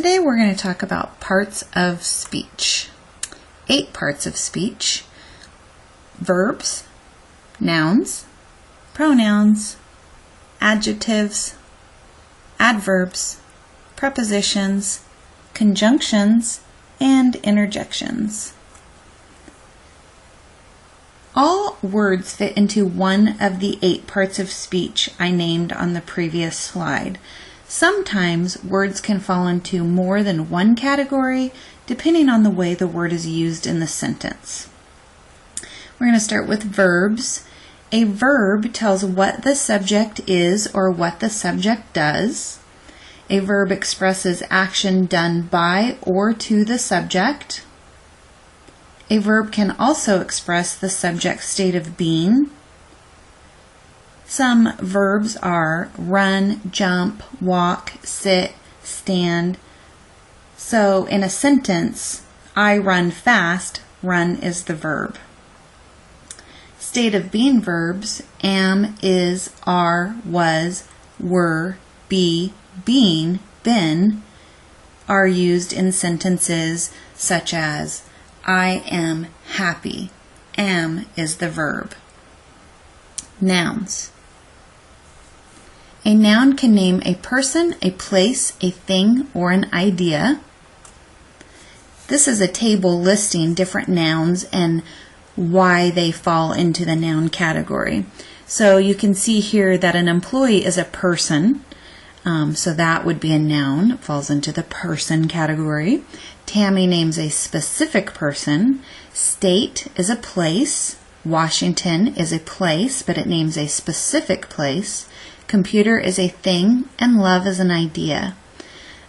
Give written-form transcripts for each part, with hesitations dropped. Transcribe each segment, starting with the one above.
Today we're going to talk about parts of speech. 8 parts of speech: verbs, nouns, pronouns, adjectives, adverbs, prepositions, conjunctions, and interjections. All words fit into one of the 8 parts of speech I named on the previous slide. Sometimes words can fall into more than one category depending on the way the word is used in the sentence. We're going to start with verbs. A verb tells what the subject is or what the subject does. A verb expresses action done by or to the subject. A verb can also express the subject's state of being. Some verbs are run, jump, walk, sit, stand. So in a sentence, I run fast, run is the verb. State of being verbs, am, is, are, was, were, be, being, been, are used in sentences such as I am happy. Am is the verb. Nouns. A noun can name a person, a place, a thing, or an idea. This is a table listing different nouns and why they fall into the noun category. So you can see here that an employee is a person, so that would be a noun. It falls into the person category. Tammy names a specific person. State is a place. Washington is a place, but it names a specific place. Computer is a thing, and love is an idea.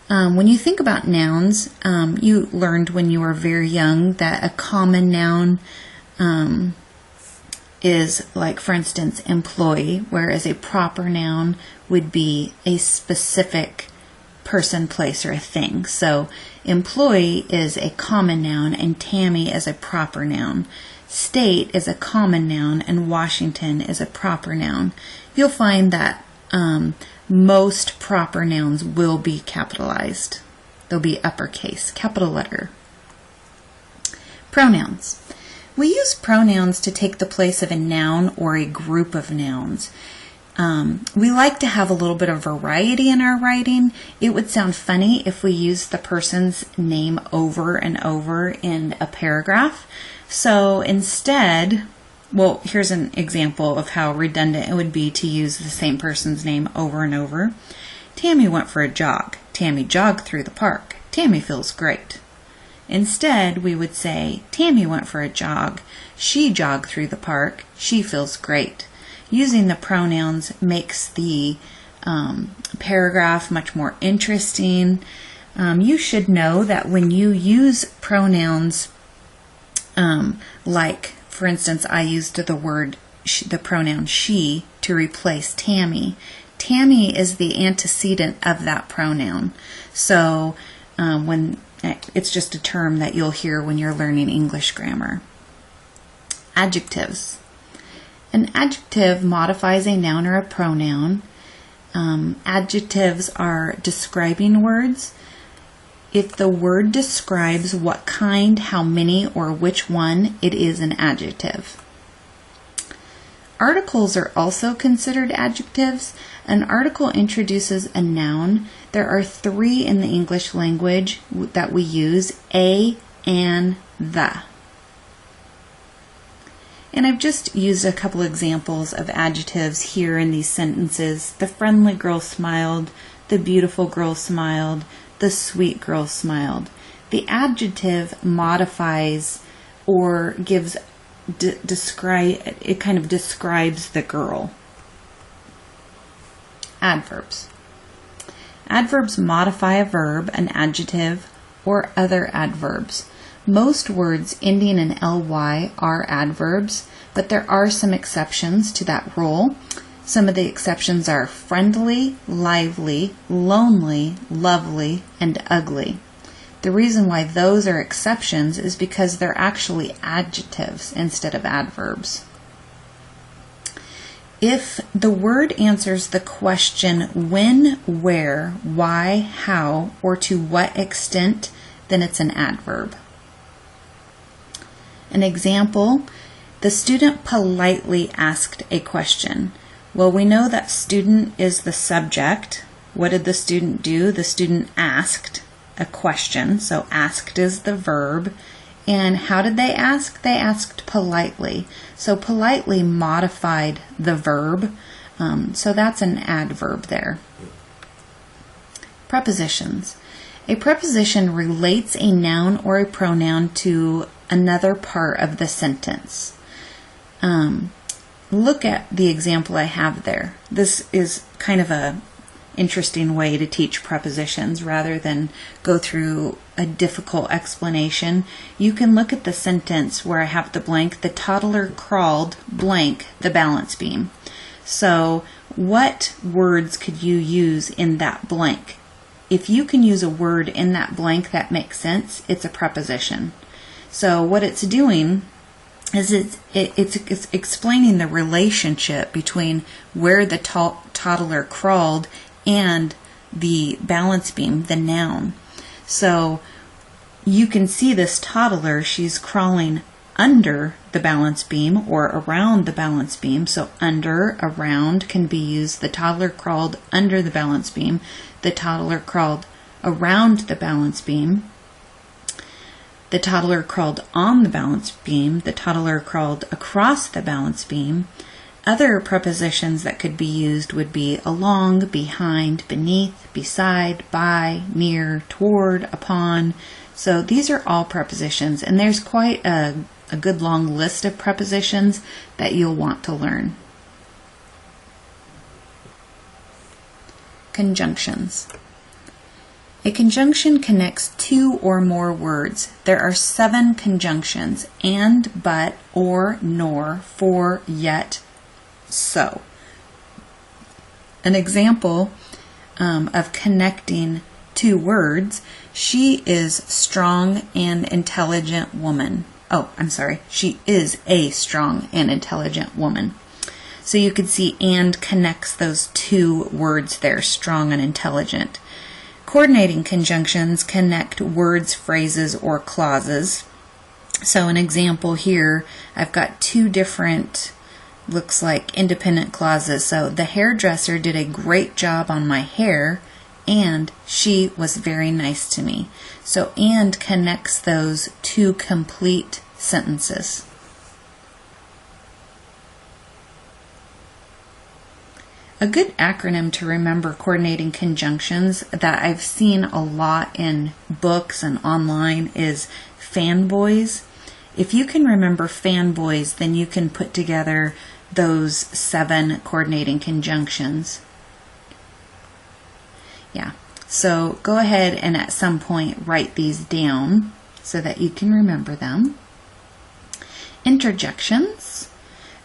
When you think about nouns, you learned when you were very young that a common noun is, like, for instance, employee, whereas a proper noun would be a specific person, place, or a thing. So employee is a common noun, and Tammy is a proper noun. State is a common noun, and Washington is a proper noun. You'll find that most proper nouns will be capitalized. They'll be uppercase, capital letter. Pronouns. We use pronouns to take the place of a noun or a group of nouns. We like to have a little bit of variety in our writing. It would sound funny if we used the person's name over and over in a paragraph. So instead, well, here's an example of how redundant it would be to use the same person's name over and over. Tammy went for a jog. Tammy jogged through the park. Tammy feels great. Instead, we would say, Tammy went for a jog. She jogged through the park. She feels great. Using the pronouns makes the paragraph much more interesting. You should know that when you use pronouns, like, for instance, I used the pronoun she to replace Tammy. Tammy is the antecedent of that pronoun. So when it's just a term that you'll hear when you're learning English grammar. Adjectives. An adjective modifies a noun or a pronoun. Adjectives are describing words. If the word describes what kind, how many, or which one, it is an adjective. Articles are also considered adjectives. An article introduces a noun. There are 3 in the English language that we use: a, an, the. And I've just used a couple examples of adjectives here in these sentences. The friendly girl smiled. The beautiful girl smiled. The sweet girl smiled. The adjective modifies or gives it kind of describes the girl. Adverbs. Adverbs modify a verb, an adjective, or other adverbs. Most words ending in ly are adverbs, but there are some exceptions to that rule. Some of the exceptions are friendly, lively, lonely, lovely, and ugly. The reason why those are exceptions is because they're actually adjectives instead of adverbs. If the word answers the question when, where, why, how, or to what extent, then it's an adverb. An example, the student politely asked a question. Well, we know that student is the subject. What did the student do? The student asked a question, so asked is the verb. And how did they ask? They asked politely. So politely modified the verb. So that's an adverb there. Prepositions. A preposition relates a noun or a pronoun to another part of the sentence. Look at the example I have there. This is kind of a interesting way to teach prepositions rather than go through a difficult explanation. You can look at the sentence where I have the blank, the toddler crawled blank the balance beam. So what words could you use in that blank? If you can use a word in that blank that makes sense, it's a preposition. So what it's doing is it's explaining the relationship between where the toddler crawled and the balance beam, the noun. So you can see this toddler, she's crawling under the balance beam or around the balance beam. So under, around can be used. The toddler crawled under the balance beam. The toddler crawled around the balance beam. The toddler crawled on the balance beam. The toddler crawled across the balance beam. Other prepositions that could be used would be along, behind, beneath, beside, by, near, toward, upon. So these are all prepositions, and there's quite a good long list of prepositions that you'll want to learn. Conjunctions. A conjunction connects two or more words. There are 7 conjunctions: and, but, or, nor, for, yet, so. An example of connecting 2 words: she is strong and intelligent woman. Oh, I'm sorry. She is a strong and intelligent woman. So you could see and connects those 2 words there, strong and intelligent. Coordinating conjunctions connect words, phrases, or clauses. So an example here, I've got 2 different, looks like independent clauses. So the hairdresser did a great job on my hair, and she was very nice to me. So and connects those 2 complete sentences. A good acronym to remember coordinating conjunctions that I've seen a lot in books and online is fanboys. If you can remember fanboys, then you can put together those 7 coordinating conjunctions. Yeah, so go ahead and at some point write these down so that you can remember them. Interjections.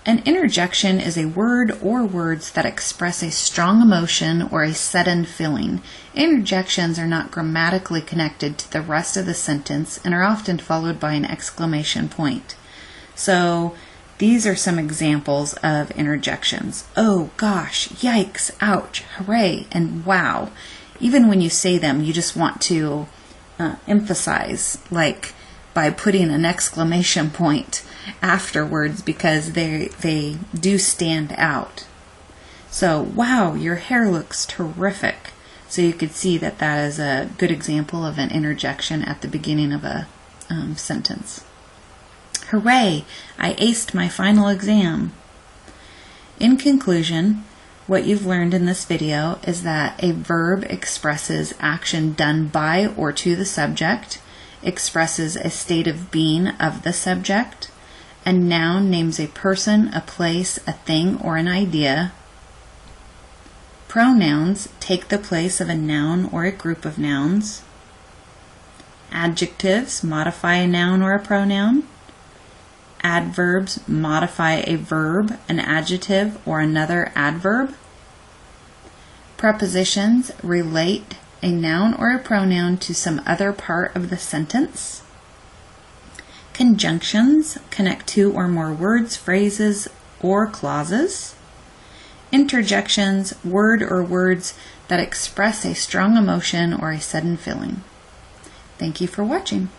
An interjection is a word or words that express a strong emotion or a sudden feeling. Interjections are not grammatically connected to the rest of the sentence and are often followed by an exclamation point. So these are some examples of interjections. Oh gosh, yikes, ouch, hooray, and wow. Even when you say them, you just want to emphasize, like by putting an exclamation point afterwards, because they do stand out. So, wow, your hair looks terrific. So you could see that that is a good example of an interjection at the beginning of a sentence. Hooray, I aced my final exam. In conclusion, what you've learned in this video is that a verb expresses action done by or to the subject, expresses a state of being of the subject. A noun names a person, a place, a thing, or an idea. Pronouns take the place of a noun or a group of nouns. Adjectives modify a noun or a pronoun. Adverbs modify a verb, an adjective, or another adverb. Prepositions relate a noun or a pronoun to some other part of the sentence. Conjunctions connect 2 or more words, phrases, or clauses. interjections, word or words that express a strong emotion or a sudden feeling. Thank you for watching.